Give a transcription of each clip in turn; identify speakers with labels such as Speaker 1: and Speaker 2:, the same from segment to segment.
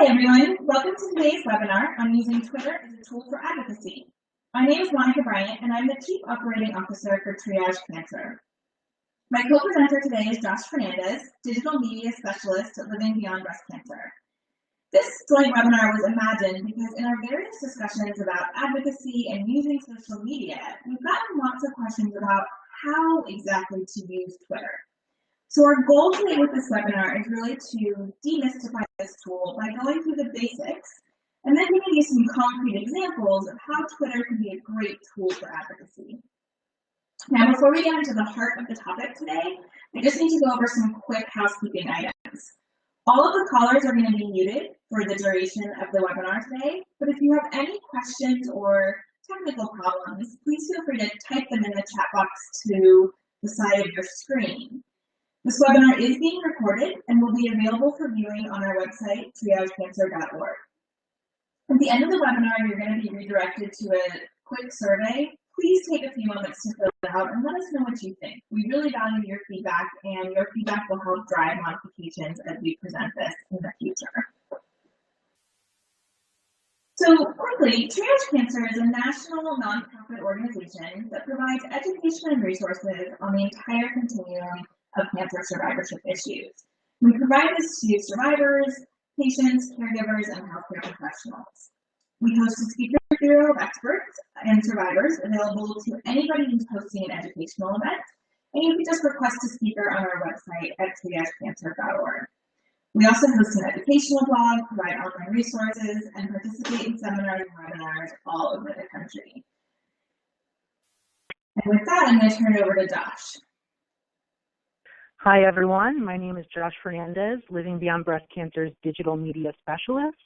Speaker 1: Hi everyone, welcome to today's webinar on using Twitter as a tool for advocacy. My name is Monica Bryant and I'm the Chief Operating Officer for Triage Cancer. My co-presenter today is Josh Fernandez, Digital Media Specialist at Living Beyond Breast Cancer. This joint webinar was imagined because in our various discussions about advocacy and using social media, we've gotten lots of questions about how exactly to use Twitter. So our goal today with this webinar is really to demystify this tool by going through the basics and then giving you some concrete examples of how Twitter can be a great tool for advocacy. Now, before we get into the heart of the topic today, I just need to go over some quick housekeeping items. All of the callers are going to be muted for the duration of the webinar today, but if you have any questions or technical problems, please feel free to type them in the chat box to the side of your screen. This webinar is being recorded and will be available for viewing on our website, triagecancer.org. At the end of the webinar, you're going to be redirected to a quick survey. Please take a few moments to fill it out and let us know what you think. We really value your feedback, and your feedback will help drive modifications as we present this in the future. So quickly, Triage Cancer is a national nonprofit organization that provides education and resources on the entire continuum of cancer survivorship issues. We provide this to survivors, patients, caregivers, and healthcare professionals. We host a speaker bureau of experts and survivors available to anybody who's hosting an educational event, and you can just request a speaker on our website at triagecancer.org. We also host an educational blog, provide online resources, and participate in seminars and webinars all over the country. And with that, I'm going to turn it over to Josh.
Speaker 2: Hi everyone, my name is Josh Fernandez, Living Beyond Breast Cancer's Digital Media Specialist.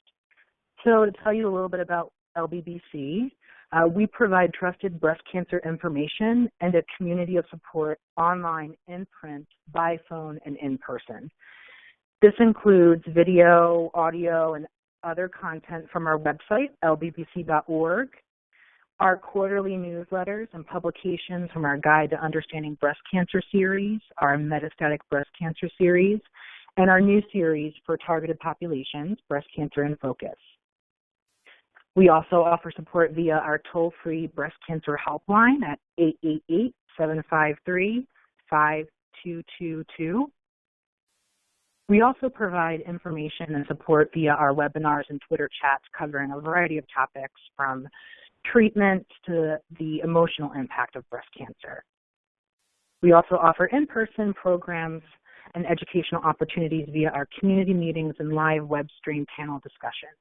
Speaker 2: So to tell you a little bit about LBBC, we provide trusted breast cancer information and a community of support online, in print, by phone, and in person. This includes video, audio, and other content from our website, lbbc.org, our quarterly newsletters and publications from our Guide to Understanding Breast Cancer series, our Metastatic Breast Cancer series, and our new series for targeted populations, Breast Cancer in Focus. We also offer support via our toll-free breast cancer helpline at 888-753-5222. We also provide information and support via our webinars and Twitter chats covering a variety of topics from treatment to the emotional impact of breast cancer. We also offer in-person programs and educational opportunities via our community meetings and live web stream panel discussions.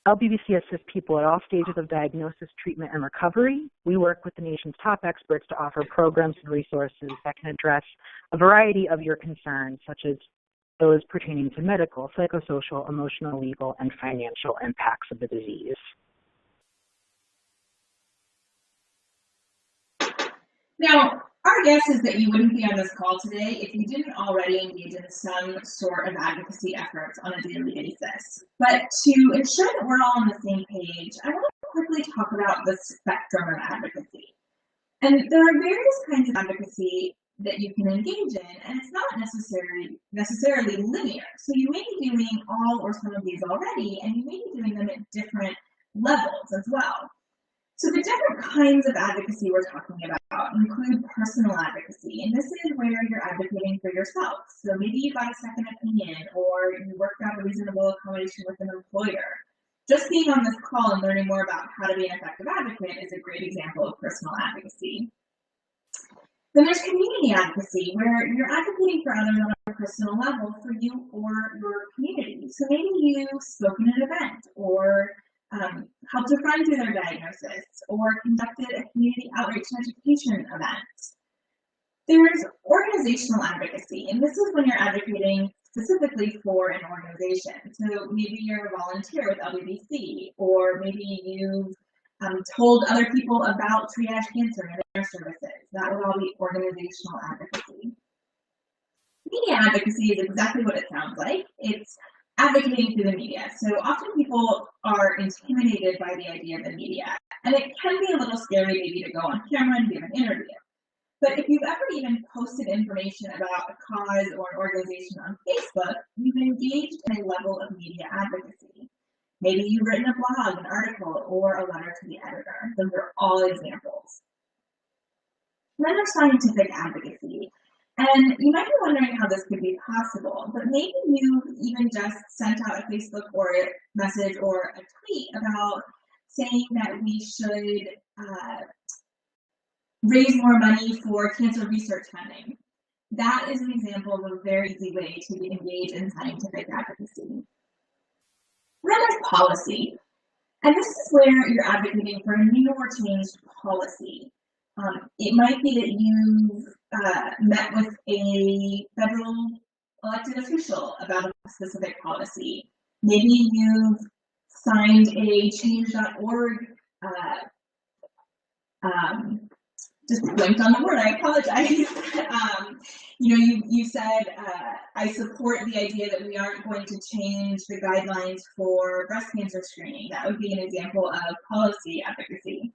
Speaker 2: LBBC assists people at all stages of diagnosis, treatment, and recovery. We work with the nation's top experts to offer programs and resources that can address a variety of your concerns, such as those pertaining to medical, psychosocial, emotional, legal, and financial impacts of the disease.
Speaker 1: Now, our guess is that you wouldn't be on this call today if you didn't already engage in some sort of advocacy efforts on a daily basis. But to ensure that we're all on the same page, I want to quickly talk about the spectrum of advocacy. And there are various kinds of advocacy that you can engage in, and it's not necessarily linear. So you may be doing all or some of these already, and you may be doing them at different levels as well. So the different kinds of advocacy we're talking about include personal advocacy, and this is where you're advocating for yourself. So maybe you got a second opinion, or you worked out a reasonable accommodation with an employer. Just being on this call and learning more about how to be an effective advocate is a great example of personal advocacy. Then there's community advocacy, where you're advocating for others on a personal level for you or your community. So maybe you spoke at an event, or helped a friend through their diagnosis, or conducted a community outreach and education event. There's organizational advocacy, and this is when you're advocating specifically for an organization. So maybe you're a volunteer with LBBC, or maybe you've told other people about Triage Cancer and their services. That would all be organizational advocacy. Media advocacy is exactly what it sounds like. It's advocating through the media. So often people are intimidated by the idea of the media, and it can be a little scary maybe to go on camera and give an interview. But if you've ever even posted information about a cause or an organization on Facebook, you've engaged in a level of media advocacy. Maybe you've written a blog, an article, or a letter to the editor. Those are all examples. Then there's scientific advocacy. And you might be wondering how this could be possible, but maybe you even just sent out a Facebook or a message or a tweet about saying that we should raise more money for cancer research funding. That is an example of a very easy way to engage in scientific advocacy. Then there's policy. And this is where you're advocating for a new or changed policy. It might be that you've met with a federal elected official about a specific policy. Maybe you've signed a change.org, just blanked on the word, I apologize. You said, I support the idea that we aren't going to change the guidelines for breast cancer screening. That would be an example of policy advocacy.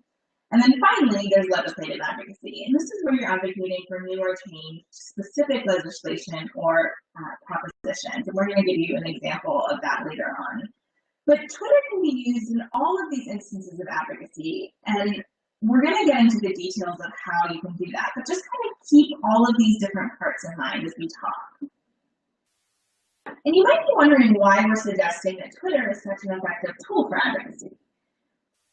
Speaker 1: And then finally, there's legislative advocacy. And this is where you're advocating for new or changed specific legislation or propositions. And we're going to give you an example of that later on. But Twitter can be used in all of these instances of advocacy. And we're going to get into the details of how you can do that. But just kind of keep all of these different parts in mind as we talk. And you might be wondering why we're suggesting that Twitter is such an effective tool for advocacy.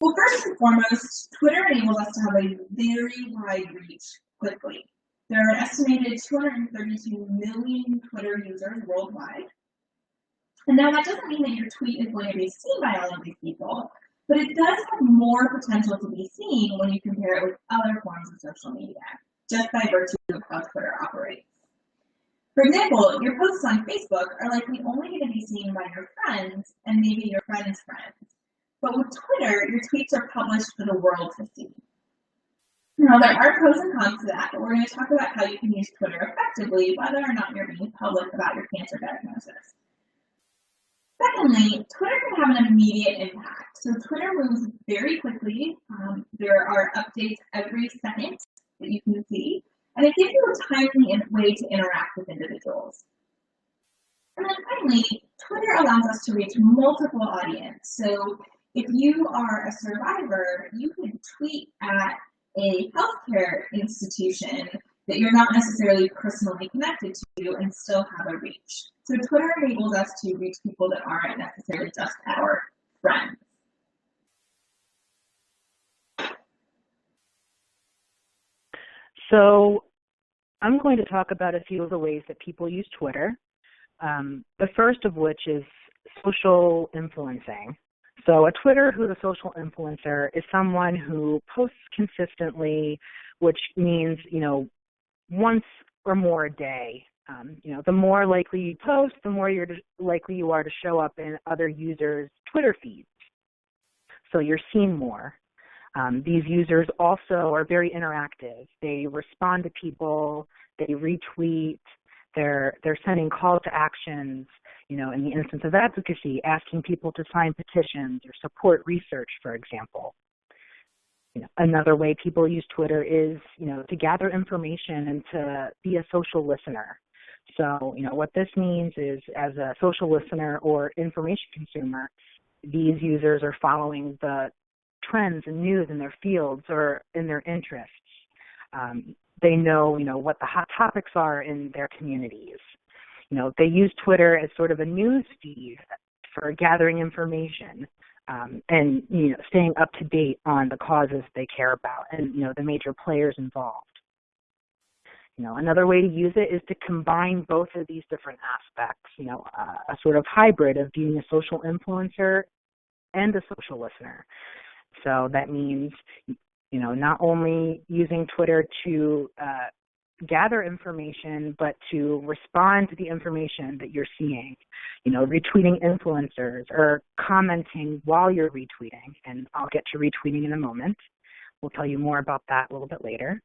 Speaker 1: Well, first and foremost, Twitter enables us to have a very wide reach quickly. There are an estimated 232 million Twitter users worldwide. And now that doesn't mean that your tweet is going to be seen by all of these people, but it does have more potential to be seen when you compare it with other forms of social media, just by virtue of how Twitter operates. For example, your posts on Facebook are likely only going to be seen by your friends and maybe your friends' friends. But with Twitter, your tweets are published for the world to see. Now, there are pros and cons to that, but we're going to talk about how you can use Twitter effectively, whether or not you're being public about your cancer diagnosis. Secondly, Twitter can have an immediate impact. So Twitter moves very quickly. There are updates every second that you can see, and it gives you a timely way to interact with individuals. And then finally, Twitter allows us to reach multiple audience. So if you are a survivor, you could tweet at a healthcare institution that you're not necessarily personally connected to and still have a reach. So Twitter enables us to reach people that aren't necessarily just our friends.
Speaker 2: So I'm going to talk about a few of the ways that people use Twitter. The first of which is social influencing. So a Twitter who's a social influencer is someone who posts consistently, which means, once or more a day. The more likely you post, the more likely you are to show up in other users' Twitter feeds. So you're seen more. These users also are very interactive. They respond to people, they retweet, they're sending call to actions, in the instance of advocacy, asking people to sign petitions or support research, for example. Another way people use Twitter is, to gather information and to be a social listener. So, what this means is as a social listener or information consumer, these users are following the trends and news in their fields or in their interests. They know, what the hot topics are in their communities. They use Twitter as sort of a news feed for gathering information and, staying up to date on the causes they care about and, the major players involved. Another way to use it is to combine both of these different aspects, a sort of hybrid of being a social influencer and a social listener. So that means, not only using Twitter to gather information, but to respond to the information that you're seeing, retweeting influencers or commenting while you're retweeting. And I'll get to retweeting in a moment. We'll tell you more about that a little bit later.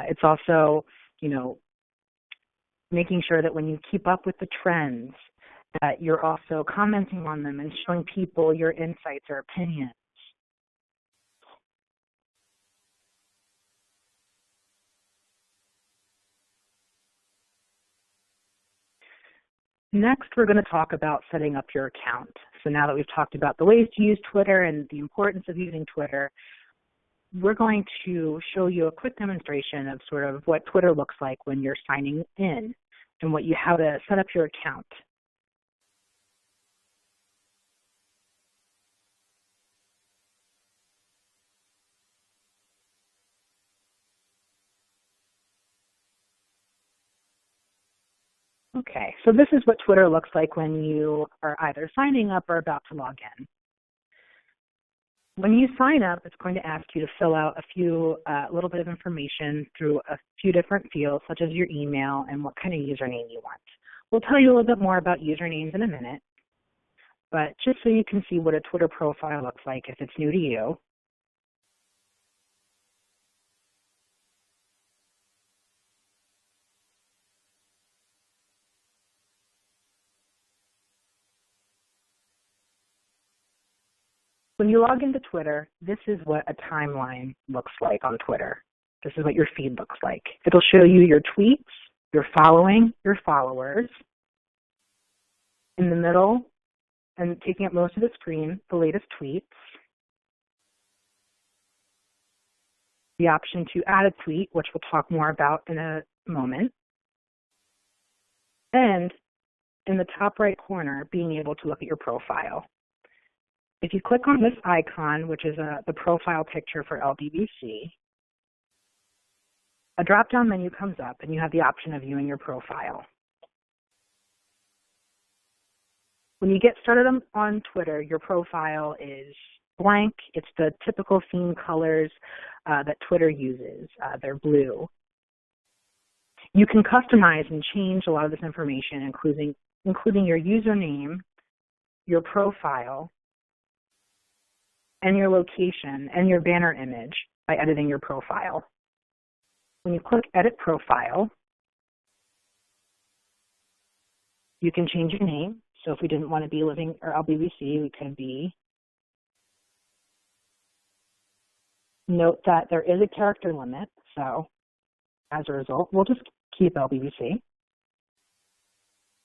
Speaker 2: It's also, making sure that when you keep up with the trends, that you're also commenting on them and showing people your insights or opinions. Next, we're going to talk about setting up your account. So now that we've talked about the ways to use Twitter and the importance of using Twitter, we're going to show you a quick demonstration of sort of what Twitter looks like when you're signing in and how to set up your account. Okay, so this is what Twitter looks like when you are either signing up or about to log in. When you sign up, it's going to ask you to fill out a little bit of information through a few different fields, such as your email and what kind of username you want. We'll tell you a little bit more about usernames in a minute, but just so you can see what a Twitter profile looks like if it's new to you. When you log into Twitter, this is what a timeline looks like on Twitter. This is what your feed looks like. It'll show you your tweets, your following, your followers. In the middle, and taking up most of the screen, the latest tweets. The option to add a tweet, which we'll talk more about in a moment. And in the top right corner, being able to look at your profile. If you click on this icon, which is the profile picture for LBBC, a drop-down menu comes up and you have the option of viewing your profile. When you get started on Twitter, your profile is blank. It's the typical theme colors that Twitter uses. They're blue. You can customize and change a lot of this information, including your username, your profile, and your location and your banner image by editing your profile. When you click Edit Profile, you can change your name. So if we didn't want to be Living or LBBC, we could be. Note that there is a character limit, so as a result, we'll just keep LBBC.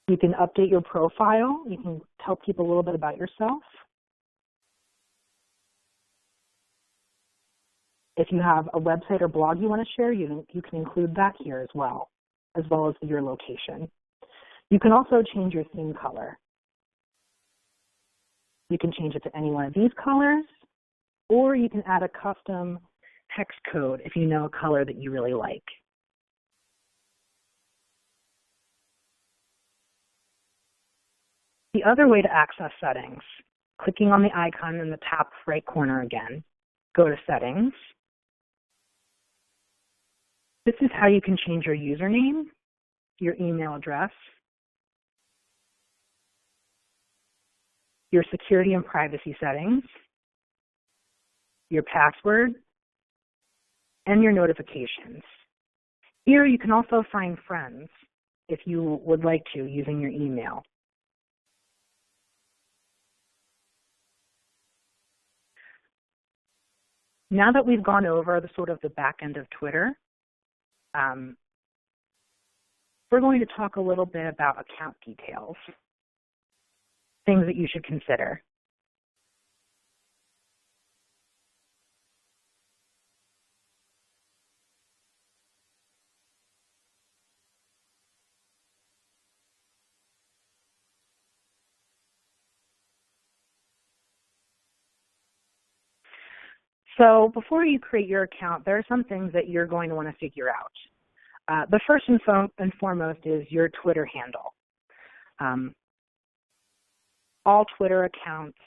Speaker 2: You can update your profile. You can tell people a little bit about yourself. If you have a website or blog you want to share, you can include that here as well as your location. You can also change your theme color. You can change it to any one of these colors, or you can add a custom hex code if you know a color that you really like. The other way to access settings, clicking on the icon in the top right corner again, go to Settings. This is how you can change your username, your email address, your security and privacy settings, your password, and your notifications. Here you can also find friends if you would like to using your email. Now that we've gone over the back end of Twitter, we're going to talk a little bit about account details, things that you should consider. So before you create your account, there are some things that you're going to want to figure out. The first and foremost is your Twitter handle. All Twitter accounts,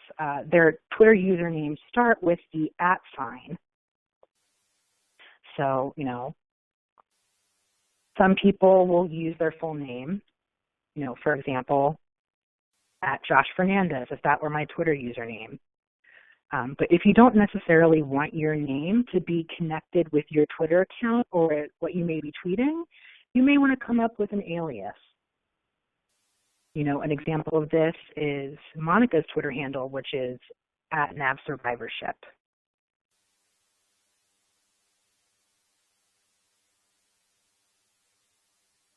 Speaker 2: their Twitter usernames start with the @ sign. So, some people will use their full name, for example, @Josh Fernandez, if that were my Twitter username. But if you don't necessarily want your name to be connected with your Twitter account or what you may be tweeting, you may want to come up with an alias. An example of this is Monica's Twitter handle, which is @NavSurvivorship.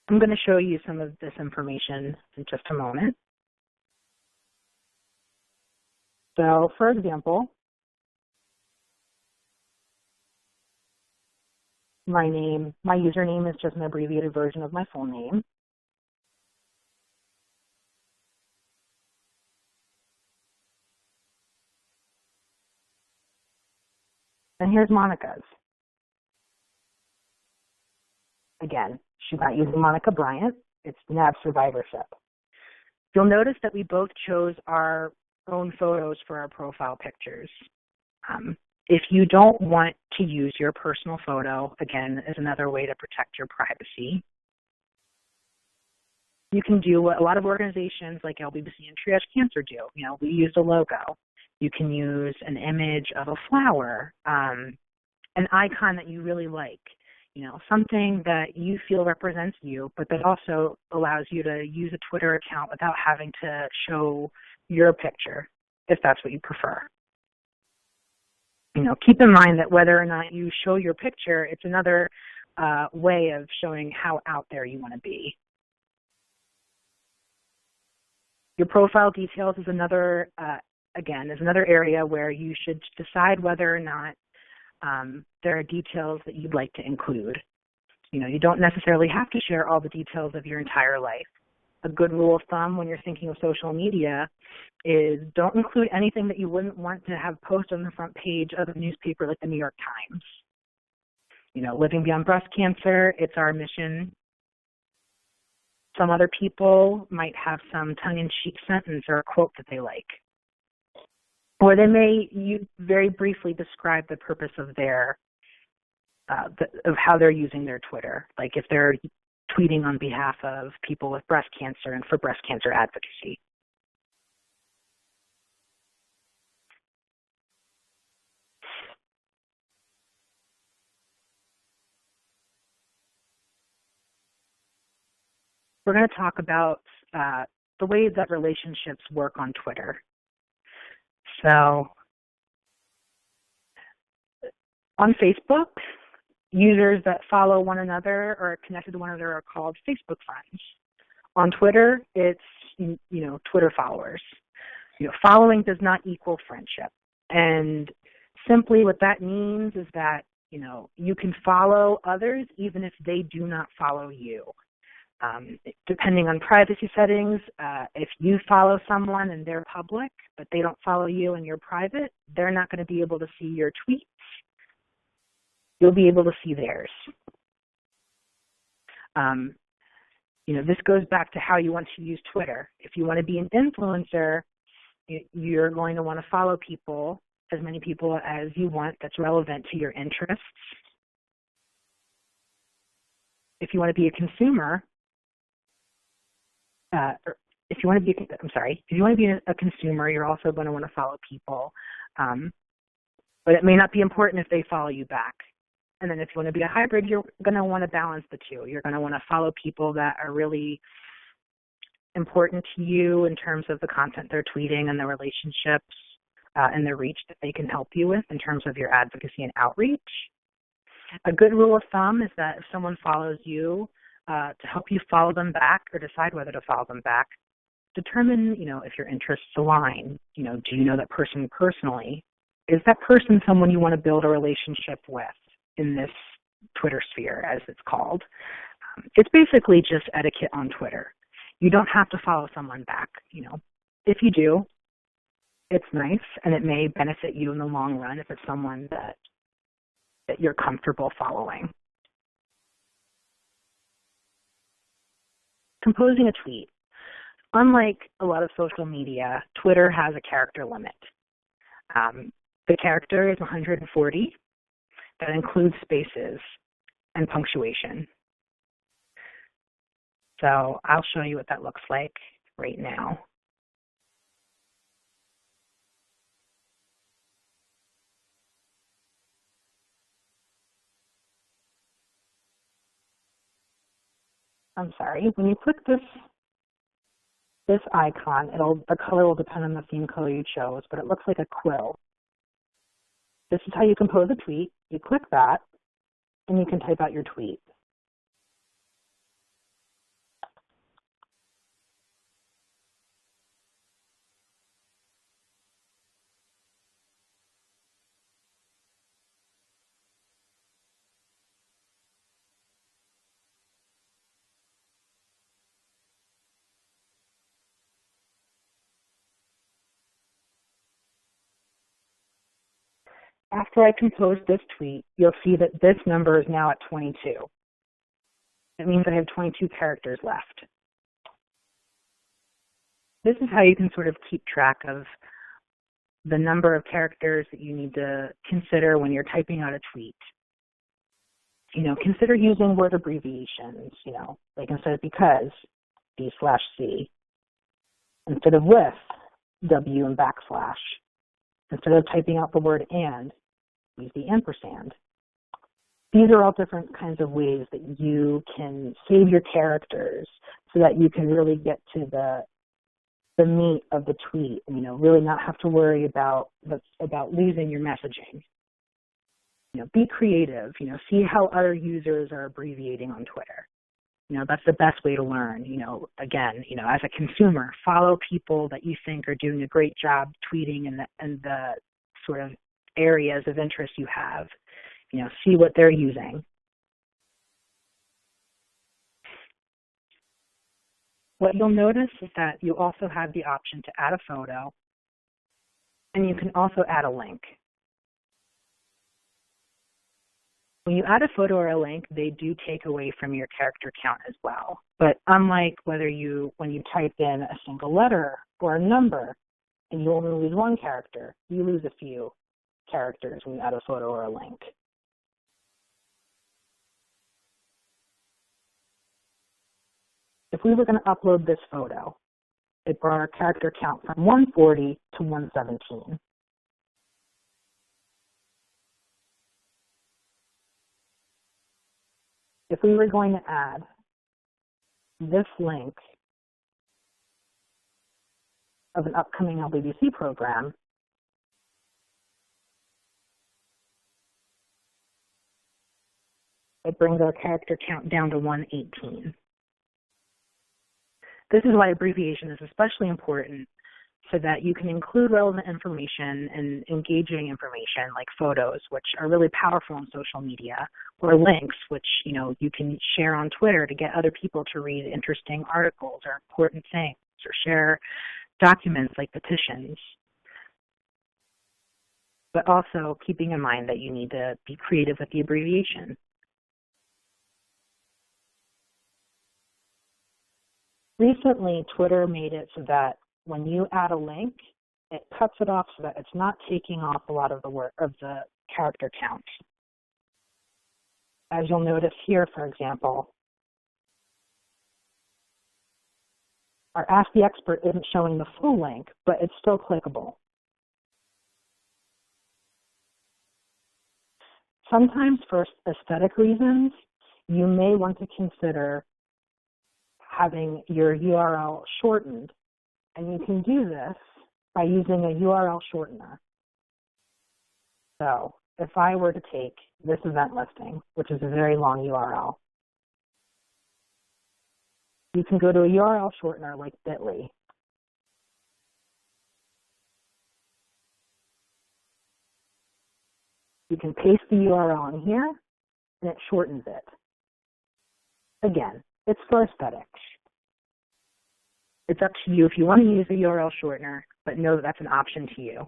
Speaker 2: I'm going to show you some of this information in just a moment. So, for example, my username is just an abbreviated version of my full name. And here's Monica's. Again, she's not using Monica Bryant. It's NAV survivorship. You'll notice that we both chose our own photos for our profile pictures. If you don't want to use your personal photo, again, is another way to protect your privacy. You can do what a lot of organizations like LBBC and Triage Cancer do. We use a logo. You can use an image of a flower, an icon that you really like, something that you feel represents you, but that also allows you to use a Twitter account without having to show your picture, if that's what you prefer. Keep in mind that whether or not you show your picture, it's another way of showing how out there you want to be. Your profile details is another area where you should decide whether or not there are details that you'd like to include. You don't necessarily have to share all the details of your entire life. A good rule of thumb when you're thinking of social media is don't include anything that you wouldn't want to have posted on the front page of a newspaper like the New York Times. Living Beyond Breast Cancer, it's our mission. Some other people might have some tongue-in-cheek sentence or a quote that they like. Or they may very briefly describe the purpose of of how they're using their Twitter, like if they're tweeting on behalf of people with breast cancer and for breast cancer advocacy. We're going to talk about the way that relationships work on Twitter. So on Facebook, users that follow one another or are connected to one another are called Facebook friends. On Twitter, it's, Twitter followers. Following does not equal friendship. And simply what that means is that, you can follow others even if they do not follow you. Depending on privacy settings, if you follow someone and they're public, but they don't follow you and you're private, they're not going to be able to see your tweets. You'll be able to see theirs. This goes back to how you want to use Twitter. If you want to be an influencer, you're going to want to follow people, as many people as you want that's relevant to your interests. If you want to be a consumer, if you want to be a consumer, you're also going to want to follow people. But it may not be important if they follow you back. And then if you want to be a hybrid, you're going to want to balance the two. You're going to want to follow people that are really important to you in terms of the content they're tweeting and the relationships and the reach that they can help you with in terms of your advocacy and outreach. A good rule of thumb is that if someone follows you, to help you follow them back or decide whether to follow them back, determine, if your interests align. Do you know that person personally? Is that person someone you want to build a relationship with in this Twitter sphere, as it's called? It's basically just etiquette on Twitter. You don't have to follow someone back. If you do, it's nice, and it may benefit you in the long run if it's someone that you're comfortable following. Composing a tweet. Unlike a lot of social media, Twitter has a character limit. The character is 140. That includes spaces and punctuation. So I'll show you what that looks like right now. I'm sorry, when you click this icon, the color will depend on the theme color you chose, but it looks like a quill. This is how you compose a tweet. You click that, and you can type out your tweet. After I compose this tweet, you'll see that this number is now at 22. It means I have 22 characters left. This is how you can sort of keep track of the number of characters that you need to consider when you're typing out a tweet. Consider using word abbreviations, like instead of because, B/C. Instead of with, W and backslash. Instead of typing out the word and, use the ampersand. These are all different kinds of ways that you can save your characters so that you can really get to the meat of the tweet, really not have to worry about losing your messaging. Be creative, see how other users are abbreviating on Twitter. That's the best way to learn. Again, as a consumer, follow people that you think are doing a great job tweeting in the sort of areas of interest you have. See what they're using. What you'll notice is that you also have the option to add a photo, and you can also add a link. When you add a photo or a link, they do take away from your character count as well. But unlike when you type in a single letter or a number and you only lose one character, you lose a few characters when you add a photo or a link. If we were going to upload this photo, it brought our character count from 140 to 117. If we were going to add this link of an upcoming LBDC program, it brings our character count down to 118. This is why abbreviation is especially important, so that you can include relevant information and engaging information like photos, which are really powerful on social media, or links, which you can share on Twitter to get other people to read interesting articles or important things, or share documents like petitions. But also keeping in mind that you need to be creative with the abbreviation. Recently, Twitter made it so that when you add a link, it cuts it off so that it's not taking off a lot of the character count. As you'll notice here, for example, our Ask the Expert isn't showing the full link, but it's still clickable. Sometimes for aesthetic reasons, you may want to consider having your URL shortened, and you can do this by using a URL shortener. So if I were to take this event listing, which is a very long URL, you can go to a URL shortener like bit.ly. You can paste the URL in here, and it shortens it. Again, it's for aesthetics. It's up to you if you want to use a URL shortener, but know that that's an option to you.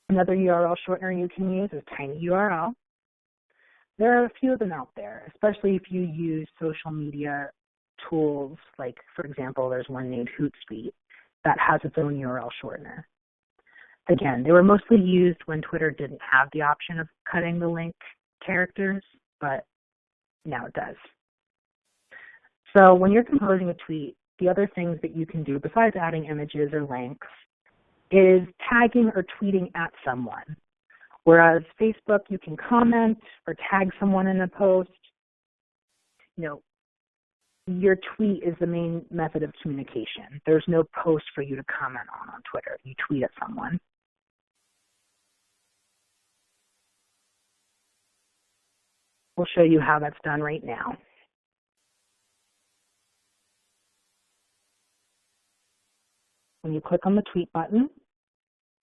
Speaker 2: Another URL shortener you can use is tinyURL. There are a few of them out there, especially if you use social media tools, like, for example, there's one named Hootsuite that has its own URL shortener. Again, they were mostly used when Twitter didn't have the option of cutting the link characters, but now it does. So when you're composing a tweet, the other things that you can do besides adding images or links is tagging or tweeting at someone. Whereas Facebook, you can comment or tag someone in a post. Your tweet is the main method of communication. There's no post for you to comment on Twitter. You tweet at someone. We'll show you how that's done right now. when you click on the tweet button,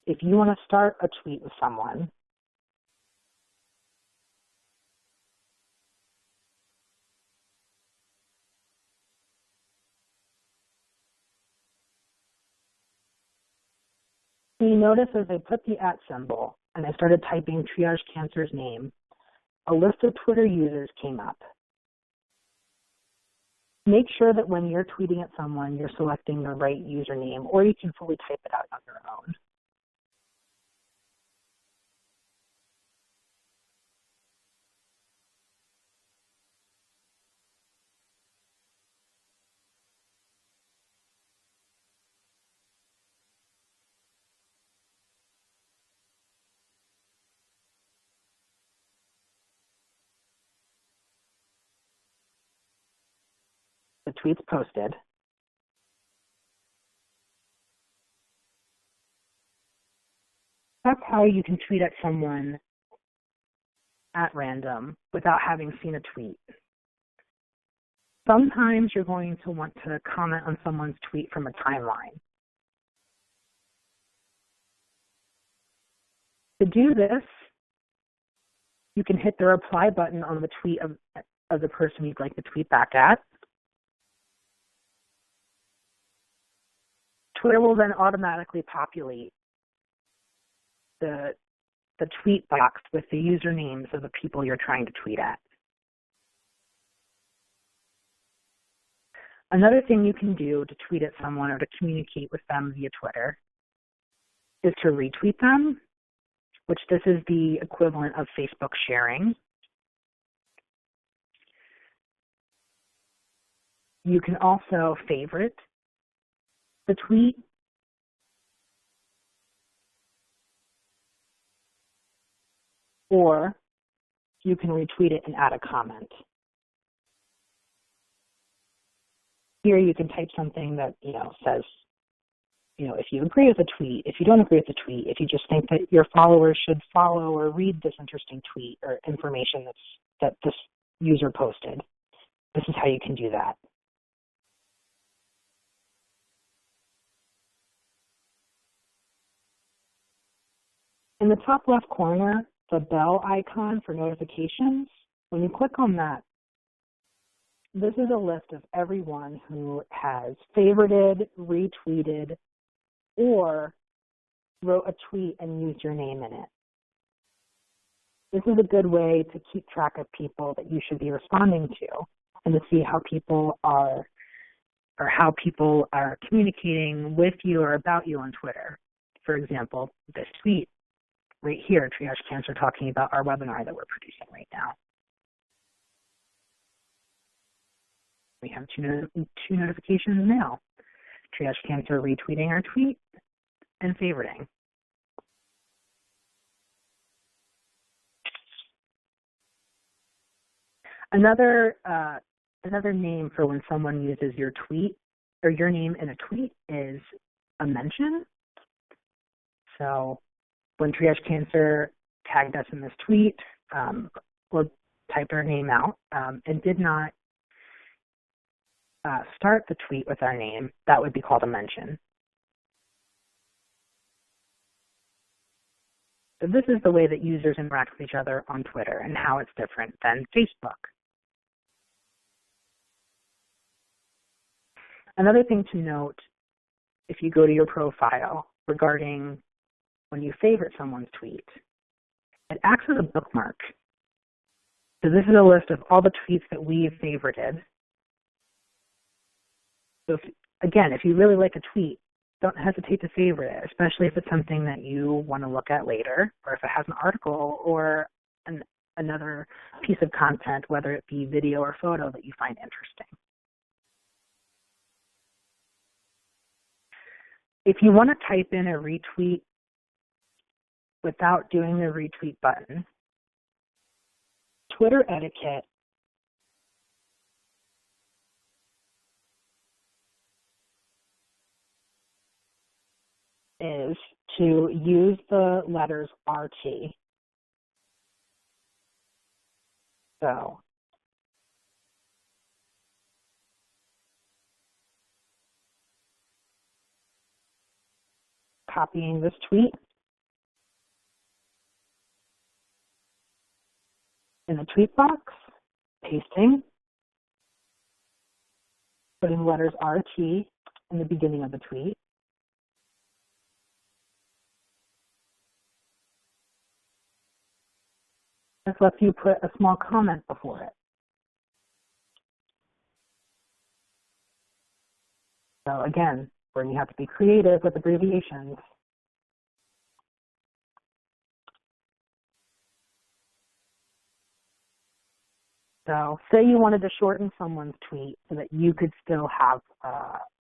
Speaker 2: if you want to start a tweet with someone, you notice as I put the @ symbol and I started typing Triage Cancer's name, a list of Twitter users came up. Make sure that when you're tweeting at someone, you're selecting the right username, or you can fully type it out on your own. The tweet's posted. That's how you can tweet at someone at random without having seen a tweet. Sometimes you're going to want to comment on someone's tweet from a timeline. To do this, you can hit the reply button on the tweet of the person you'd like to tweet back at. Twitter will then automatically populate the tweet box with the usernames of the people you're trying to tweet at. Another thing you can do to tweet at someone or to communicate with them via Twitter is to retweet them, which this is the equivalent of Facebook sharing. You can also favorite the tweet. Or you can retweet it and add a comment. Here you can type something that, says, if you agree with a tweet, if you don't agree with the tweet, if you just think that your followers should follow or read this interesting tweet or information that this user posted, this is how you can do that. In the top left corner, the bell icon for notifications, when you click on that, this is a list of everyone who has favorited, retweeted, or wrote a tweet and used your name in it. This is a good way to keep track of people that you should be responding to and to see how people are communicating with you or about you on Twitter. For example, this tweet right here, Triage Cancer, talking about our webinar that we're producing right now. We have two notifications now. Triage Cancer retweeting our tweet and favoriting. Another name for when someone uses your tweet or your name in a tweet is a mention. So when Triage Cancer tagged us in this tweet or typed our name out and did not start the tweet with our name, that would be called a mention. So this is the way that users interact with each other on Twitter and how it's different than Facebook. Another thing to note, if you go to your profile regarding when you favorite someone's tweet, it acts as a bookmark. So this is a list of all the tweets that we've favorited. So if you really like a tweet, don't hesitate to favorite it, especially if it's something that you want to look at later, or if it has an article or another piece of content, whether it be video or photo that you find interesting. If you want to type in a retweet without doing the retweet button, Twitter etiquette is to use the letters RT. So copying this tweet in the tweet box, pasting, putting letters RT in the beginning of the tweet, this lets you put a small comment before it. So again, where you have to be creative with abbreviations. So say you wanted to shorten someone's tweet so that you could still have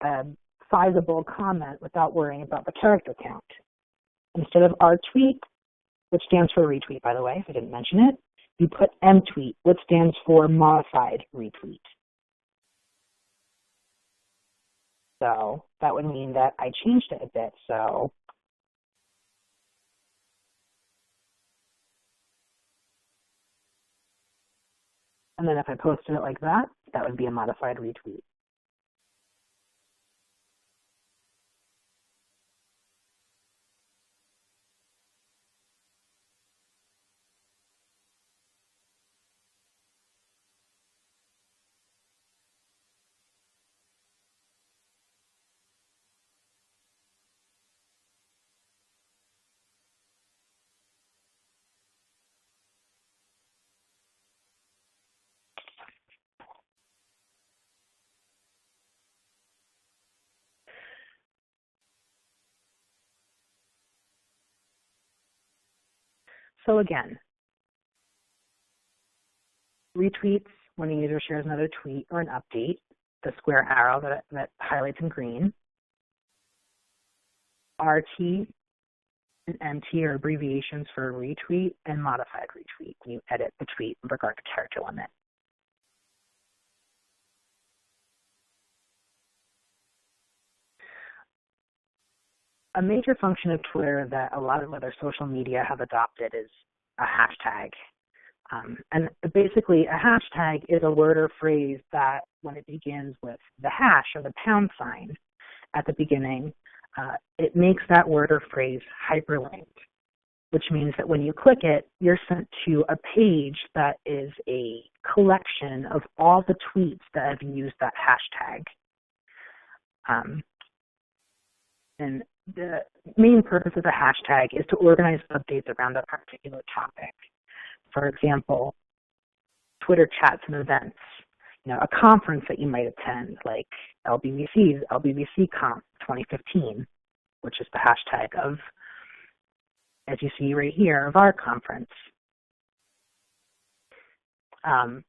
Speaker 2: a sizable comment without worrying about the character count. Instead of R-tweet, which stands for retweet, by the way, if I didn't mention it, you put M-tweet, which stands for modified retweet. So that would mean that I changed it a bit. So and then if I posted it like that, that would be a modified retweet. So again, retweets when a user shares another tweet or an update, the square arrow that highlights in green. RT and MT are abbreviations for retweet and modified retweet when you edit the tweet with regard to character limit. A major function of Twitter that a lot of other social media have adopted is a hashtag. And basically, a hashtag is a word or phrase that, when it begins with the hash or the pound sign at the beginning, it makes that word or phrase hyperlinked, which means that when you click it, you're sent to a page that is a collection of all the tweets that have used that hashtag. And the main purpose of the hashtag is to organize updates around a particular topic. For example, Twitter chats and events, a conference that you might attend, like LBBC's LBBC Conf 2015, which is the hashtag of, as you see right here, of our conference.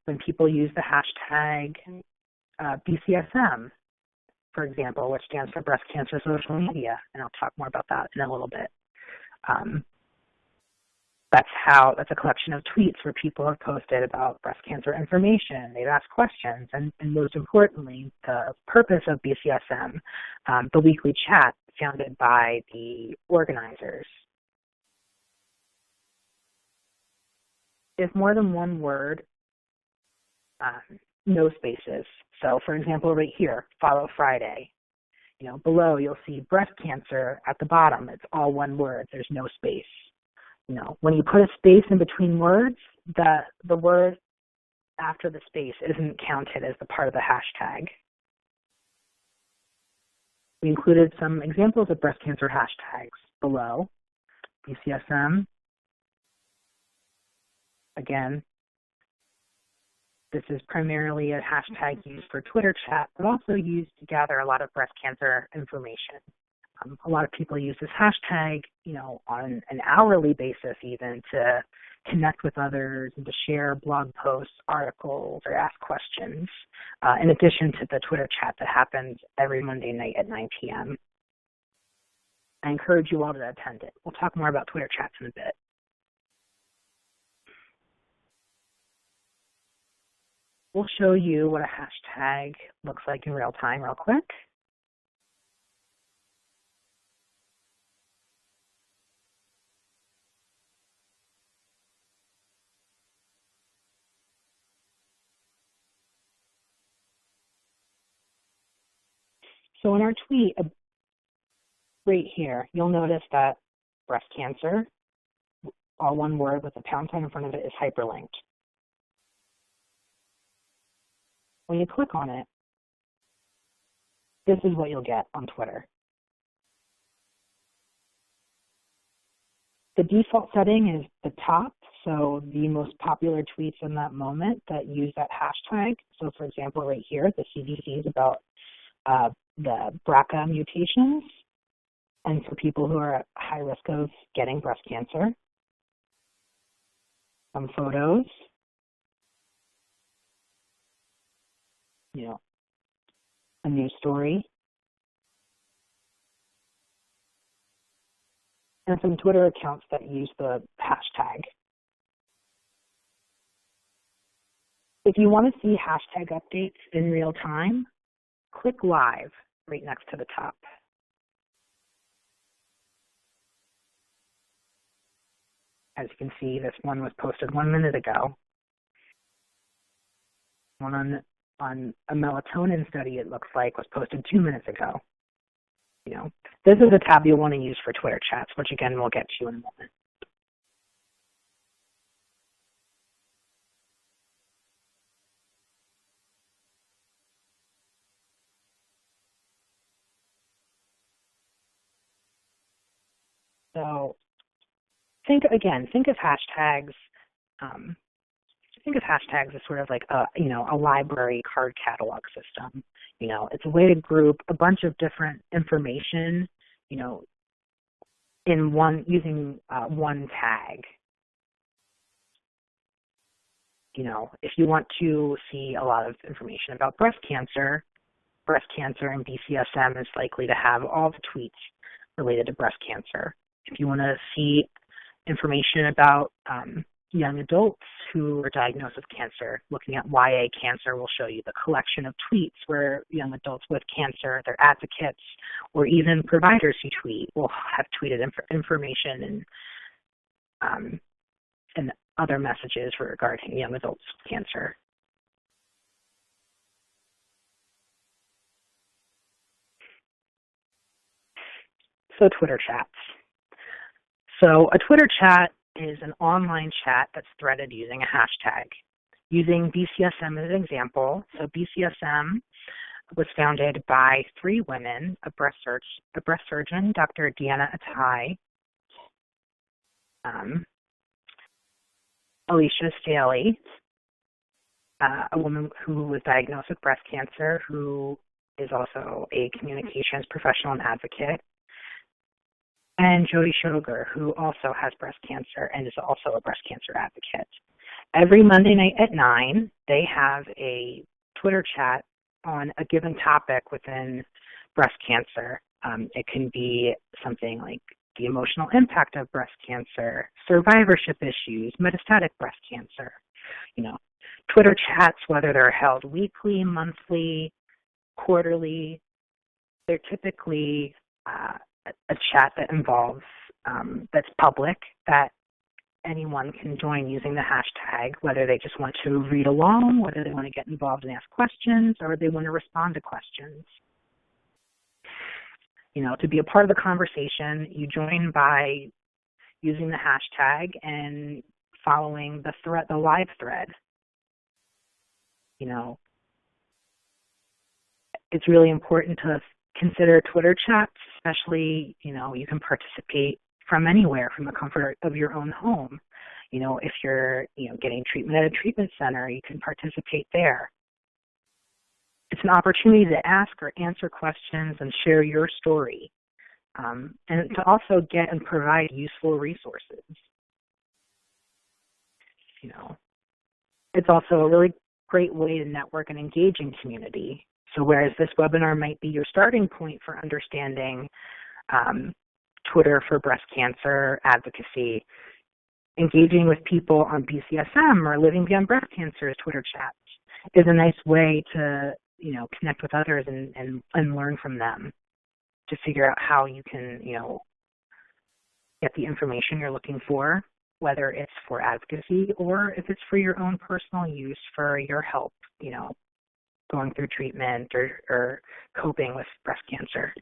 Speaker 2: When people use the hashtag BCSM, for example, which stands for Breast Cancer Social Media, and I'll talk more about that in a little bit. That's a collection of tweets where people have posted about breast cancer information. They've asked questions, and most importantly, the purpose of BCSM, the weekly chat founded by the organizers. If more than one word, no spaces. So, for example, right here, Follow Friday. Below you'll see breast cancer at the bottom. It's all one word. There's no space. When you put a space in between words, the word after the space isn't counted as the part of the hashtag. We included some examples of breast cancer hashtags below. BCSM. Again, this is primarily a hashtag used for Twitter chat, but also used to gather a lot of breast cancer information. A lot of people use this hashtag, on an hourly basis even, to connect with others and to share blog posts, articles, or ask questions, in addition to the Twitter chat that happens every Monday night at 9 p.m. I encourage you all to attend it. We'll talk more about Twitter chats in a bit. We'll show you what a hashtag looks like in real time real quick. So in our tweet, right here, you'll notice that breast cancer, all one word with a pound sign in front of it, is hyperlinked. When you click on it, this is what you'll get on Twitter. The default setting is the top, so the most popular tweets in that moment that use that hashtag. So for example, right here, the CDC is about the BRCA mutations, and for people who are at high risk of getting breast cancer. Some photos, a news story, and some Twitter accounts that use the hashtag. If you want to see hashtag updates in real time, click live right next to the top. As you can see, this one was posted 1 minute ago. One on a melatonin study, it looks like, was posted 2 minutes ago. This is a tab you'll want to use for Twitter chats, which again we'll get to in a moment. So think of hashtags. Think of hashtags as sort of like a library card catalog system. It's a way to group a bunch of different information, in using one tag. If you want to see a lot of information about breast cancer and BCSM is likely to have all the tweets related to breast cancer. If you want to see information about young adults who are diagnosed with cancer, looking at YA Cancer will show you the collection of tweets where young adults with cancer, their advocates, or even providers who tweet will have tweeted information and other messages regarding young adults with cancer. So Twitter chats. So a Twitter chat is an online chat that's threaded using a hashtag. Using BCSM as an example, so BCSM was founded by 3 women, a breast surgeon, Dr. Deanna Atai, Alicia Staley, a woman who was diagnosed with breast cancer, who is also a communications professional and advocate, and Jody Shoger, who also has breast cancer and is also a breast cancer advocate. Every Monday night at 9, they have a Twitter chat on a given topic within breast cancer. It can be something like the emotional impact of breast cancer, survivorship issues, metastatic breast cancer. Twitter chats, whether they're held weekly, monthly, quarterly, they're typically a chat that involves, that's public, that anyone can join using the hashtag, whether they just want to read along, whether they want to get involved and ask questions, or they want to respond to questions. To be a part of the conversation, you join by using the hashtag and following the live thread. It's really important to consider Twitter chats, especially, you can participate from anywhere, from the comfort of your own home. If you're, getting treatment at a treatment center, you can participate there. It's an opportunity to ask or answer questions and share your story, and to also get and provide useful resources. It's also a really great way to network and engage in community. So whereas this webinar might be your starting point for understanding Twitter for breast cancer advocacy, engaging with people on BCSM or Living Beyond Breast Cancer's Twitter chats is a nice way to, connect with others and learn from them, to figure out how you can, get the information you're looking for, whether it's for advocacy or if it's for your own personal use for your help, going through treatment or coping with breast cancer.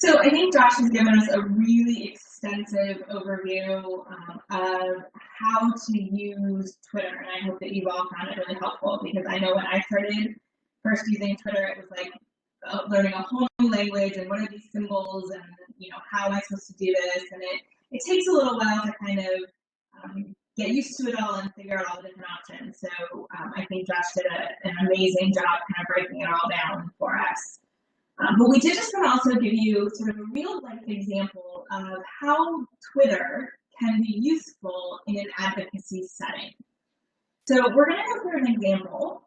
Speaker 1: So I think Josh has given us a really extensive overview of how to use Twitter, and I hope that you've all found it really helpful, because I know when I started first using Twitter, it was like learning a whole new language and what are these symbols and how am I supposed to do this, and it takes a little while to kind of get used to it all and figure out all the different options. So I think Josh did an amazing job kind of breaking it all down for us. But we did just want to also give you sort of a real-life example of how Twitter can be useful in an advocacy setting. So we're going to go through an example,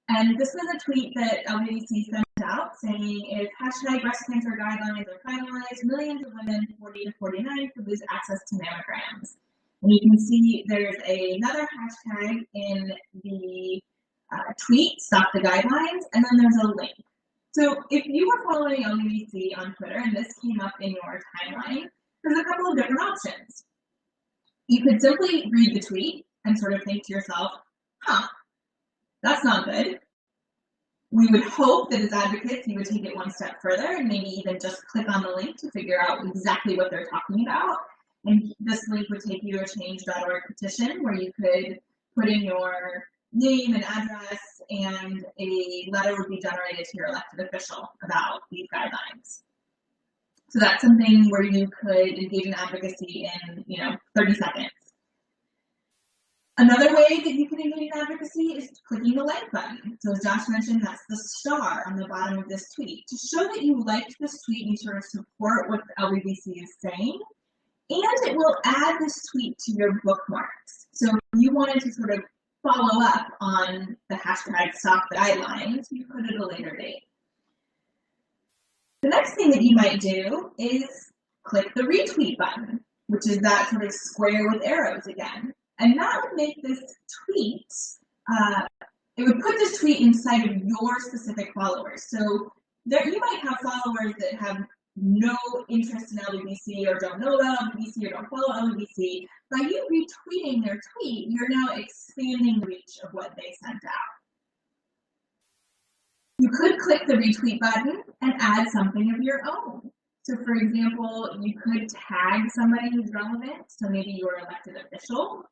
Speaker 1: and this was a tweet that LBDC sent out saying, if hashtag breast cancer guidelines are finalized, millions of women 40 to 49 could lose access to mammograms. And you can see there's another hashtag in the tweet, stop the guidelines, and then there's a link. So if you were following LBDC on Twitter and this came up in your timeline, there's a couple of different options. You could simply read the tweet and sort of think to yourself, that's not good. We would hope that as advocates you would take it one step further and maybe even just click on the link to figure out exactly what they're talking about. And this link would take you to a change.org petition where you could put in your name and address, and a letter would be generated to your elected official about these guidelines. So that's something where you could engage in advocacy in 30 seconds. Another way that you can engage in advocacy is clicking the like button. So as Josh mentioned, that's the star on the bottom of this tweet to show that you liked this tweet and you sort of support what the LBDC is saying. And it will add this tweet to your bookmarks. So if you wanted to sort of follow up on the hashtag stop the guidelines, you could at a later date. The next thing that you might do is click the retweet button, which is that sort of square with arrows again. And that would make this tweet, it would put this tweet inside of your specific followers. So there, you might have followers that have no interest in LBDC or don't know about LBDC or don't follow LBDC. By you retweeting their tweet, you're now expanding the reach of what they sent out. You could click the retweet button and add something of your own. So for example, you could tag somebody who's relevant. So maybe your elected official,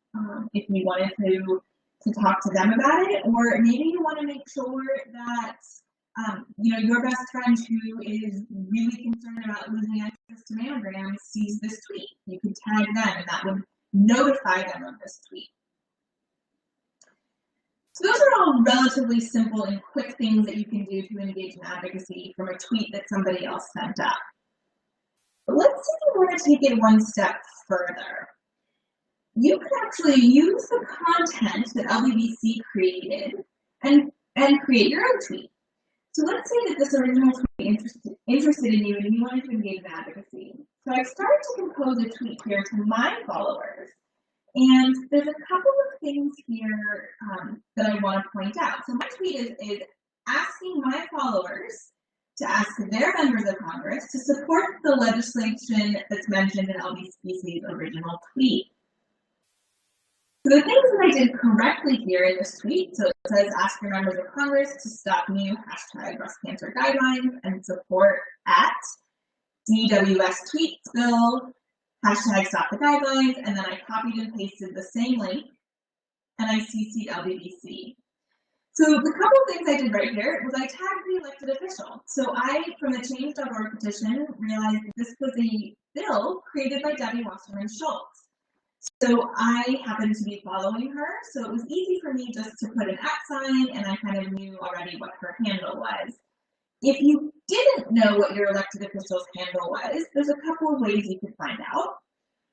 Speaker 1: if you wanted to talk to them about it, or maybe you want to make sure that your best friend who is really concerned about losing access to mammograms sees this tweet. You could tag them and that would notify them of this tweet. So those are all relatively simple and quick things that you can do to engage in advocacy from a tweet that somebody else sent out. But let's see if we want to take it one step further. You can actually use the content that LBDC created and create your own tweet. So let's say that this original tweet interested in you and you wanted to engage in advocacy. So I started to compose a tweet here to my followers. And there's a couple of things here that I want to point out. So my tweet is asking my followers to ask their members of Congress to support the legislation that's mentioned in LBDC's original tweet. So the things that I did correctly here in this tweet, so it says ask your members of Congress to stop new hashtag breast cancer guidelines and support at DWS tweets bill, hashtag stop the guidelines, and then I copied and pasted the same link and I CC'd LBDC. So the couple of things I did right here was I tagged the elected official. So I, from the change.org petition, realized that this was a bill created by Debbie Wasserman Schultz. So I happened to be following her, so it was easy for me just to put an @ and I kind of knew already what her handle was. If you didn't know what your elected official's handle was, there's a couple of ways you could find out.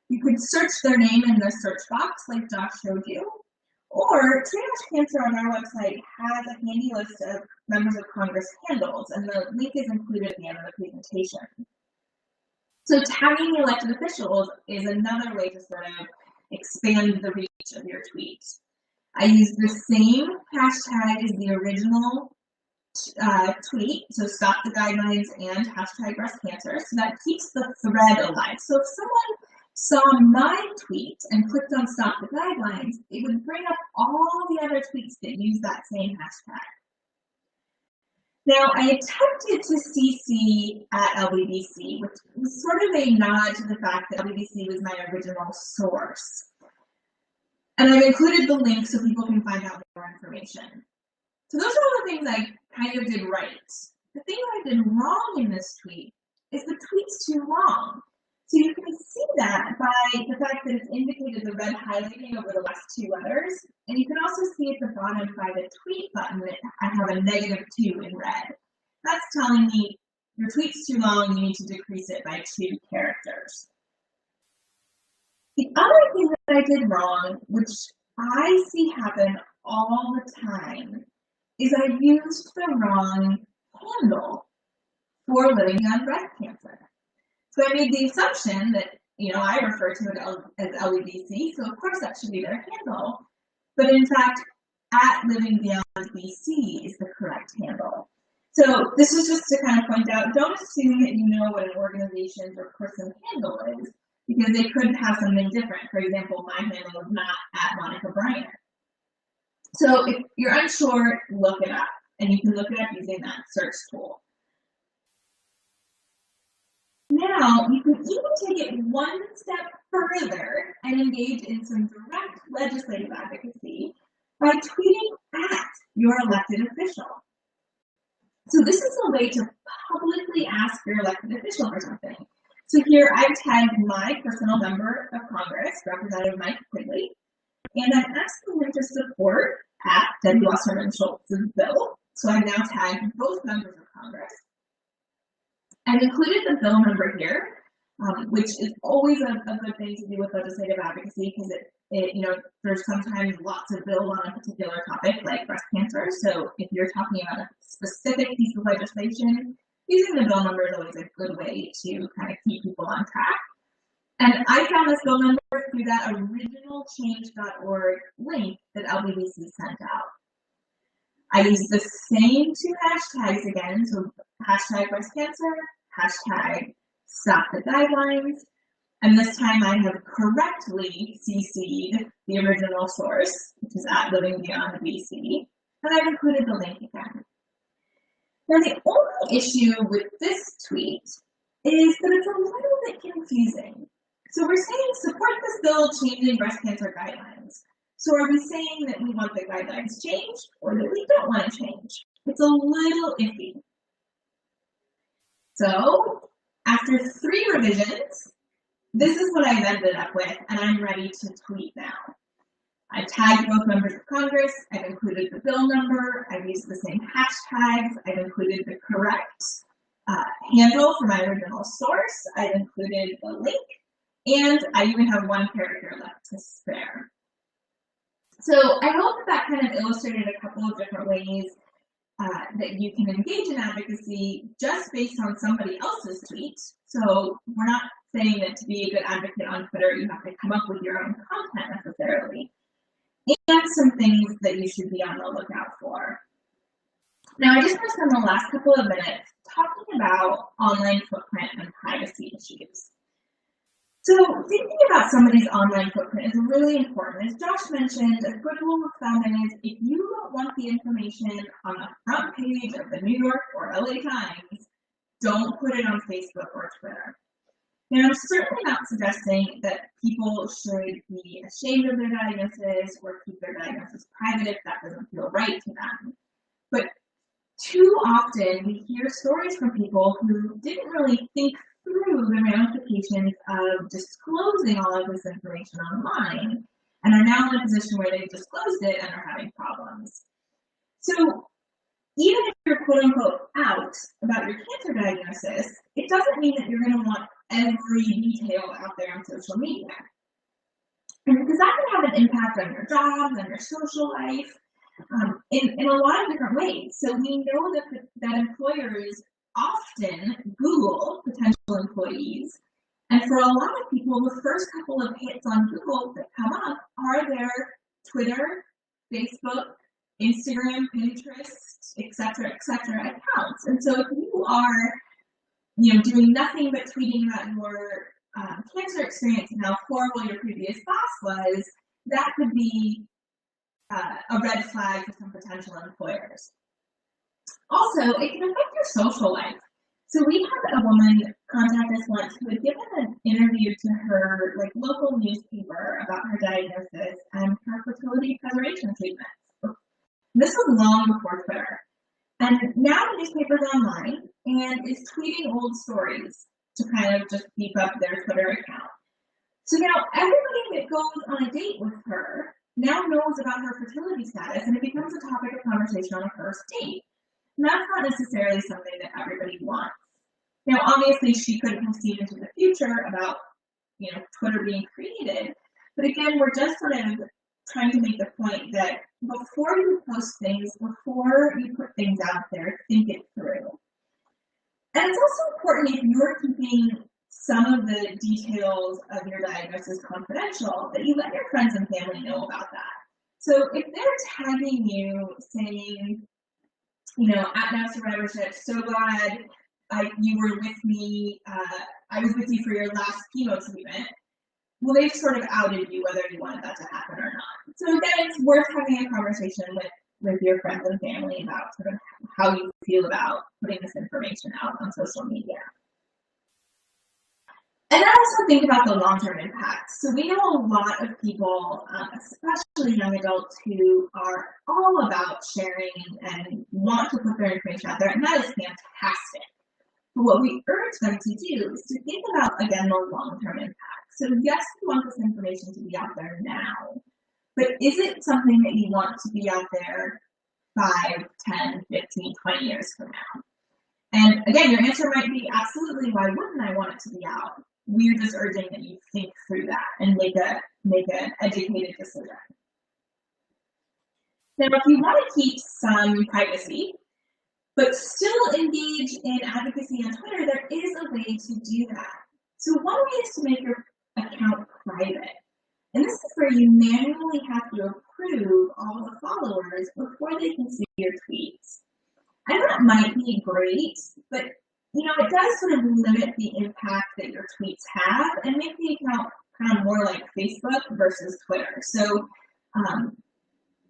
Speaker 1: You could search their name in the search box like Josh showed you, or Triage Cancer on our website has a handy list of members of Congress handles, and the link is included at the end of the presentation. So tagging the elected officials is another way to sort of expand the reach of your tweet. I used the same hashtag as the original tweet, so stop the guidelines and hashtag breast cancer, so that keeps the thread alive. So if someone saw my tweet and clicked on stop the guidelines, it would bring up all the other tweets that use that same hashtag. Now, I attempted to CC at LBBC, which was sort of a nod to the fact that LBBC was my original source. And I've included the link so people can find out more information. So those are all the things I kind of did right. The thing that I did wrong in this tweet is the tweet's too long. So you can see that by the fact that it's indicated the red highlighting over the last two letters. And you can also see at the bottom by the tweet button that I have a -2 in red. That's telling me your tweet's too long, you need to decrease it by 2 characters. The other thing that I did wrong, which I see happen all the time, is I used the wrong handle for living beyond breast cancer. So I made the assumption that, I refer to it as LBBC, so of course that should be their handle. But in fact, at Living Beyond BC is the correct handle. So this is just to kind of point out, don't assume that you know what an organization's or person's handle is, because they could have something different. For example, my handle is not at Monica Bryant. So if you're unsure, look it up, and you can look it up using that search tool. Now, you can even take it one step further and engage in some direct legislative advocacy by tweeting at your elected official. So this is a way to publicly ask your elected official for something. So here I've tagged my personal member of Congress, Representative Mike Quigley, and I'm asking him to support at Debbie Wasserman Schultz's bill. So I've now tagged both members of Congress. I've included the bill number here, which is always a good thing to do with legislative advocacy because there's sometimes lots of bills on a particular topic like breast cancer. So if you're talking about a specific piece of legislation, using the bill number is always a good way to kind of keep people on track. And I found this bill number through that original change.org link that LBBC sent out. I used the same 2 hashtags again, so hashtag breast cancer, hashtag stop the guidelines, and this time I have correctly CC'd the original source, which is at Living Beyond BC, and I've included the link again. Now the only issue with this tweet is that it's a little bit confusing. So we're saying support this bill changing breast cancer guidelines. So are we saying that we want the guidelines changed or that we don't want to change? It's a little iffy. So after 3 revisions, this is what I've ended up with, and I'm ready to tweet now. I've tagged both members of Congress, I've included the bill number, I've used the same hashtags, I've included the correct handle for my original source, I've included the link, and I even have 1 character left to spare. So I hope that kind of illustrated a couple of different ways that you can engage in advocacy just based on somebody else's tweet. So we're not saying that to be a good advocate on Twitter, you have to come up with your own content necessarily. And some things that you should be on the lookout for. Now, I just want to spend the last couple of minutes talking about online footprint and privacy issues. So thinking about somebody's online footprint is really important. As Josh mentioned, a good rule of thumb is if you don't want the information on the front page of the New York or LA Times, don't put it on Facebook or Twitter. Now, I'm certainly not suggesting that people should be ashamed of their diagnosis or keep their diagnosis private if that doesn't feel right to them. But too often we hear stories from people who didn't really think through the ramifications of disclosing all of this information online and are now in a position where they've disclosed it and are having problems. So even if you're quote unquote out about your cancer diagnosis, it doesn't mean that you're going to want every detail out there on social media. And because that can have an impact on your jobs, on your social life, in a lot of different ways. So we know that employers often Google potential employees. And for a lot of people, the first couple of hits on Google that come up are their Twitter, Facebook, Instagram, Pinterest, et cetera, accounts. And so if you are doing nothing but tweeting about your cancer experience and how horrible your previous boss was, that could be a red flag for some potential employers. Also, it can affect your social life. So we had a woman contact us once who had given an interview to her local newspaper about her diagnosis and her fertility preservation treatments. This was long before Twitter. And now the newspaper's online and is tweeting old stories to kind of just beef up their Twitter account. So now everybody that goes on a date with her now knows about her fertility status, and it becomes a topic of conversation on a first date. And that's not necessarily something that everybody wants. Now, obviously, she couldn't have seen into the future about, Twitter being created. But again, we're just sort of trying to make the point that before you post things, before you put things out there, think it through. And it's also important, if you're keeping some of the details of your diagnosis confidential, that you let your friends and family know about that. So if they're tagging you saying, at Now Survivorship, so glad you were with me, I was with you for your last chemo treatment, well, they've sort of outed you whether you wanted that to happen or not. So again, it's worth having a conversation with your friends and family about sort of how you feel about putting this information out on social media. And I also think about the long-term impacts. So we know a lot of people, especially young adults, who are all about sharing and want to put their information out there, and that is fantastic. But what we urge them to do is to think about, again, the long-term impact. So yes, we want this information to be out there now, but is it something that you want to be out there 5, 10, 15, 20 years from now? And again, your answer might be absolutely, why wouldn't I want it to be out? We're just urging that you think through that and make an educated decision. Now, if you want to keep some privacy, but still engage in advocacy on Twitter, there is a way to do that. So one way is to make your account private. And this is where you manually have to approve all the followers before they can see your tweets. And that might be great, but it does sort of limit the impact that your tweets have and make the account kind of more like Facebook versus Twitter. So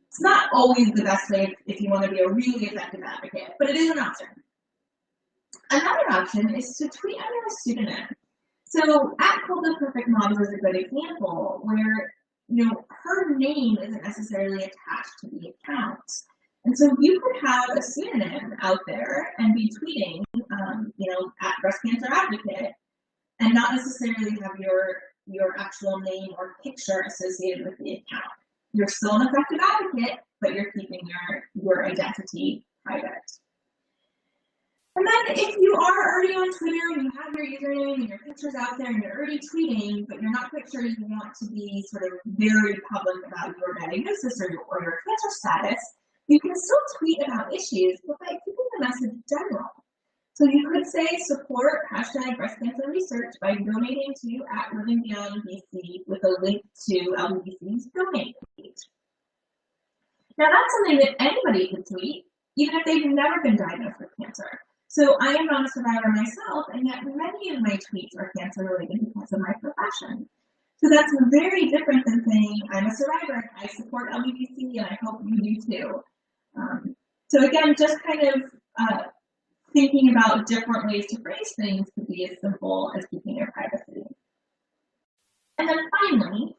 Speaker 1: it's not always the best way if you want to be a really effective advocate, but it is an option. Another option is to tweet under a pseudonym. So at Called the Perfect Moms is a good example where her name isn't necessarily attached to the account. And so you could have a pseudonym out there and be tweeting, at Breast Cancer Advocate, and not necessarily have your actual name or picture associated with the account. You're still an effective advocate, but you're keeping your identity private. And then if you are already on Twitter and you have your username and your pictures out there and you're already tweeting, but you're not quite sure you want to be sort of very public about your diagnosis or your cancer status, you can still tweet about issues, but by keeping the message general. So you could say support #breast cancer research by donating to @LivingBeyondBC with a link to LBBC's donate page. Now that's something that anybody could tweet, even if they've never been diagnosed with cancer. So I am not a survivor myself, and yet many of my tweets are cancer related because of my profession. So that's very different than saying I'm a survivor, I support LBBC, and I hope you do too. So again, just kind of thinking about different ways to phrase things could be as simple as keeping your privacy. And then finally,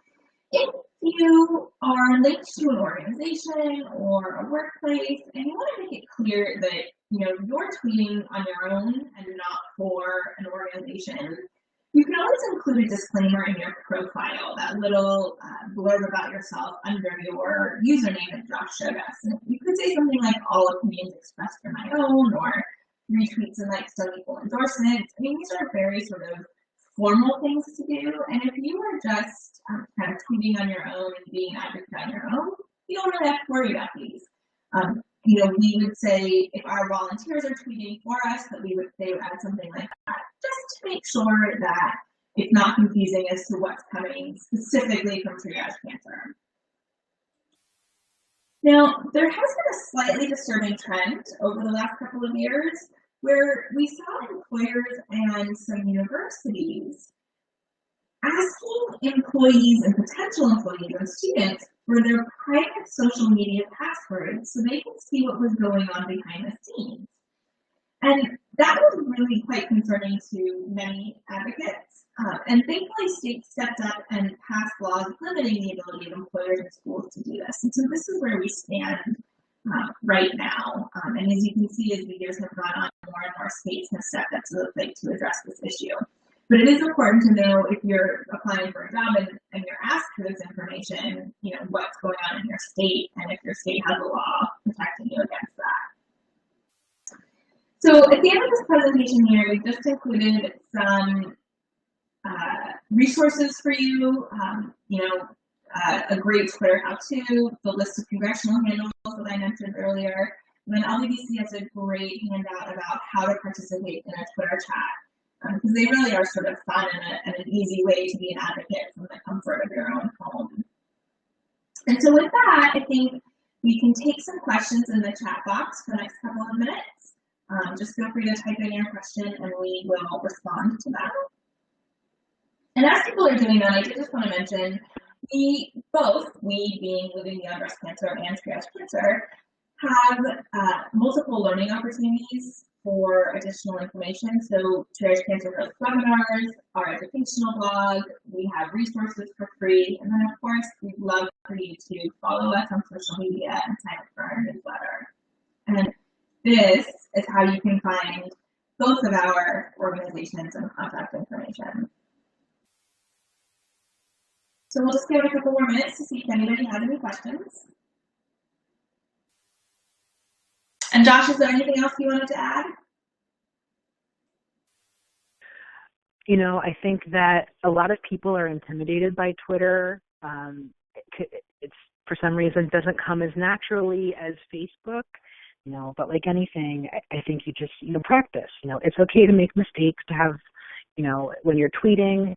Speaker 1: if you are linked to an organization or a workplace and you want to make it clear that you're tweeting on your own and not for an organization, you can always include a disclaimer in your profile, that little blurb about yourself under your username that Josh showed us. And you could say something like, all opinions expressed are my own, or retweets and likes don't equal endorsements. I mean, these are very sort of formal things to do. And if you are just kind of tweeting on your own and being an advocate on your own, you don't really have to worry about these. We would say if our volunteers are tweeting for us, that they would add something like that, just to make sure that it's not confusing as to what's coming specifically from Triage Cancer. Now, there has been a slightly disturbing trend over the last couple of years where we saw employers and some universities asking employees and potential employees and students for their private social media passwords so they can see what was going on behind the scenes. And that was really quite concerning to many advocates. And thankfully, states stepped up and passed laws limiting the ability of employers and schools to do this. And so this is where we stand right now. And as you can see, as the years have gone on, more and more states have stepped up to the plate to address this issue. But it is important to know if you're applying for a job and you're asked for this information, what's going on in your state and if your state has a law protecting you against that. So at the end of this presentation here, we just included some resources for you, a great Twitter how-to, the list of congressional handles that I mentioned earlier, and then LBDC has a great handout about how to participate in a Twitter chat, because they really are sort of fun and an easy way to be an advocate from the comfort of your own home. And so with that, I think we can take some questions in the chat box for the next couple of minutes. Just feel free to type in your question and we will respond to that. And as people are doing that, I did just want to mention, we being Living Beyond Breast Cancer and Triage Cancer, have multiple learning opportunities for additional information. So Triage Cancer hosts webinars, our educational blog, we have resources for free, and then of course, we'd love for you to follow us on social media and sign up for our newsletter. And this is how you can find both of our organizations and contact information. So we'll just give it a couple more minutes to see if anybody has any questions. And Josh, is there anything else you wanted to add?
Speaker 2: I think that a lot of people are intimidated by Twitter. It's for some reason doesn't come as naturally as Facebook. But like anything, I think you just, practice. It's okay to make mistakes, to have, when you're tweeting,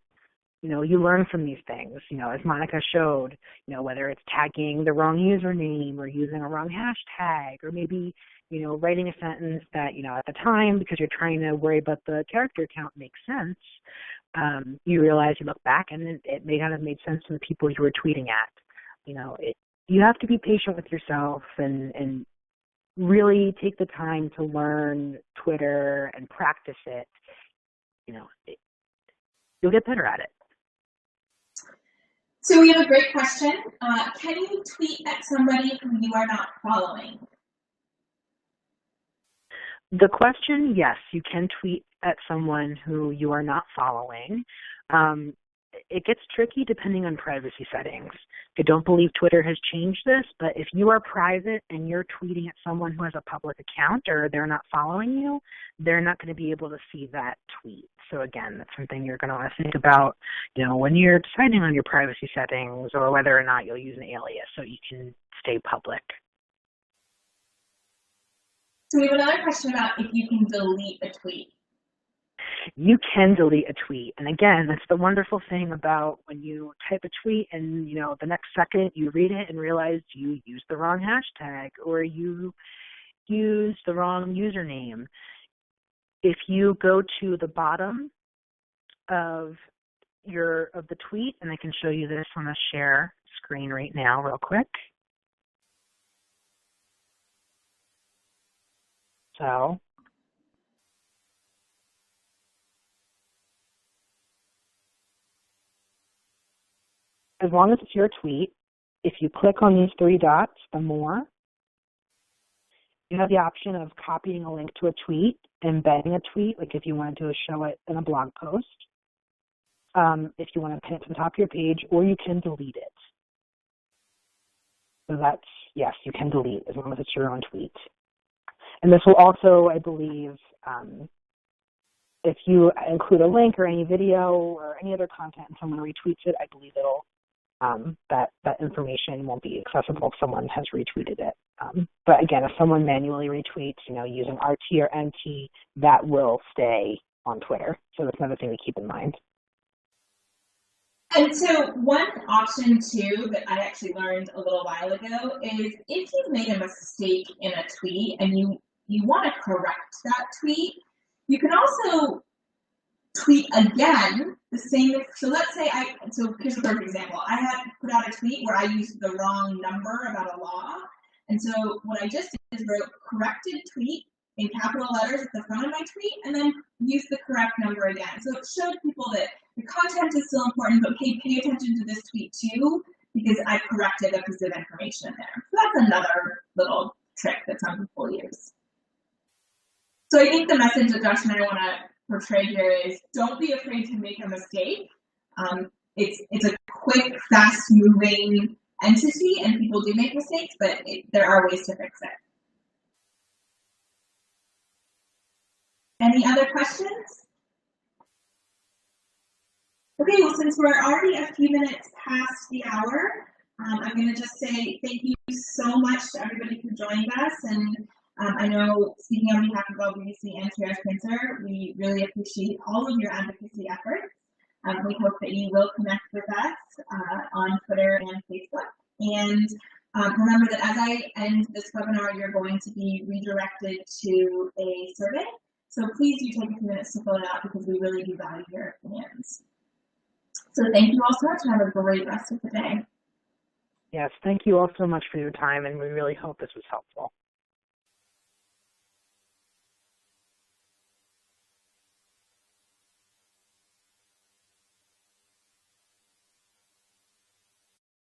Speaker 2: you learn from these things, as Monica showed, whether it's tagging the wrong username or using a wrong hashtag, or maybe, writing a sentence that, at the time, because you're trying to worry about the character count, makes sense. You realize, you look back and it may not have made sense to the people you were tweeting at. You have to be patient with yourself and really take the time to learn Twitter and practice it. You'll get better at it.
Speaker 1: So we have a great question. Can you tweet at somebody who you are not following?
Speaker 2: The question, yes, you can tweet at someone who you are not following. It gets tricky depending on privacy settings. I don't believe Twitter has changed this, but if you are private and you're tweeting at someone who has a public account or they're not following you, they're not going to be able to see that tweet. So again, that's something you're going to want to think about, when you're deciding on your privacy settings or whether or not you'll use an alias so you can stay public.
Speaker 1: So we have another question about if you can delete a tweet.
Speaker 2: You can delete a tweet. And again, that's the wonderful thing about when you type a tweet and, the next second you read it and realize you used the wrong hashtag or you used the wrong username. If you go to the bottom of the tweet, and I can show you this on the share screen right now real quick. So as long as it's your tweet, if you click on these three dots, the more, you have the option of copying a link to a tweet, embedding a tweet, like if you wanted to show it in a blog post, if you want to pin it to the top of your page, or you can delete it. So that's, yes, you can delete as long as it's your own tweet. And this will also, I believe, if you include a link or any video or any other content and someone retweets it, I believe it'll that information won't be accessible if someone has retweeted it. But again, if someone manually retweets, using RT or NT, that will stay on Twitter. So that's another thing to keep in mind.
Speaker 1: And so one option too that I actually learned a little while ago is if you've made a mistake in a tweet and you want to correct that tweet, you can also tweet again the same, so let's say so here's a perfect example. I had put out a tweet where I used the wrong number about a law. And so what I just did is wrote corrected tweet in capital letters at the front of my tweet, and then use the correct number again. So it showed people that the content is still important, but pay attention to this tweet too, because I corrected a piece of information in there. So that's another little trick that some people use. So I think the message that Josh and I want to portray here is don't be afraid to make a mistake. It's a quick, fast-moving entity, and people do make mistakes, but there are ways to fix it. Any other questions? Okay, well, since we're already a few minutes past the hour, I'm going to just say thank you so much to everybody who joined us. And I know, speaking on behalf of LBC and Triage Cancer, we really appreciate all of your advocacy efforts. We hope that you will connect with us on Twitter and Facebook. And remember that as I end this webinar, you're going to be redirected to a survey. So please do take a few minutes to fill it out because we really do value your opinions. So thank you all so much and have a great rest of the day.
Speaker 2: Yes, thank you all so much for your time, and we really hope this was helpful.